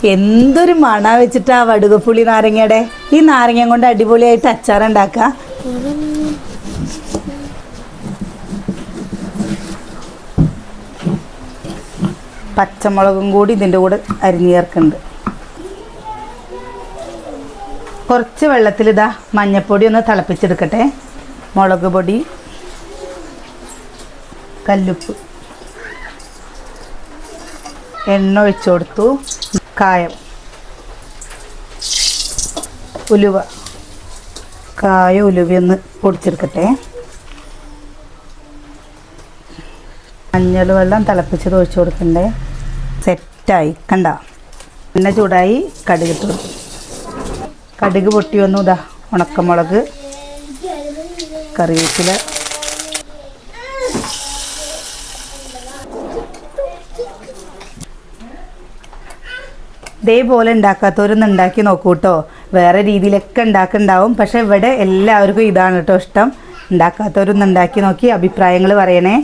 എന്തൊരു മണ വെച്ചിട്ടാ വടുകപ്പുളി നാരങ്ങയുടെ. ഈ നാരങ്ങ കൊണ്ട് അടിപൊളിയായിട്ട് അച്ചാർ ഉണ്ടാക്കാം. പച്ചമുളകും കൂടി ഇതിൻ്റെ കൂടെ അരിഞ്ഞ് ചേർക്കുന്നുണ്ട്. കുറച്ച് വെള്ളത്തിൽ മഞ്ഞൾപ്പൊടി ഒന്ന് തിളപ്പിച്ചെടുക്കട്ടെ. മുളക് പൊടി, കല്ലുപ്പ്, എണ്ണ ഒഴിച്ചു കൊടുത്തു. കായം, ഉലുവ, ഉലുവയൊന്ന് പൊടിച്ചെടുക്കട്ടെ. മഞ്ഞൾ വെള്ളം തിളപ്പിച്ചത് ഒഴിച്ചു കൊടുക്കണ്ടേ. സെറ്റായി കണ്ട. എണ്ണ ചൂടായി. കടുകിട്ട് കൊടുക്കും. കടുക് പൊട്ടി വന്നു. ഉണക്കമുളക്, കറിവേപ്പില, ഇതേപോലെ ഉണ്ടാക്കാത്തവരൊന്ന് ഉണ്ടാക്കി നോക്കൂ കേട്ടോ. വേറെ രീതിയിലൊക്കെ ഉണ്ടാക്കുന്നുണ്ടാവും, പക്ഷെ ഇവിടെ എല്ലാവർക്കും ഇതാണ് കേട്ടോ ഇഷ്ടം. ഉണ്ടാക്കാത്തവരൊന്ന് ഉണ്ടാക്കി നോക്കി അഭിപ്രായങ്ങൾ പറയണേ.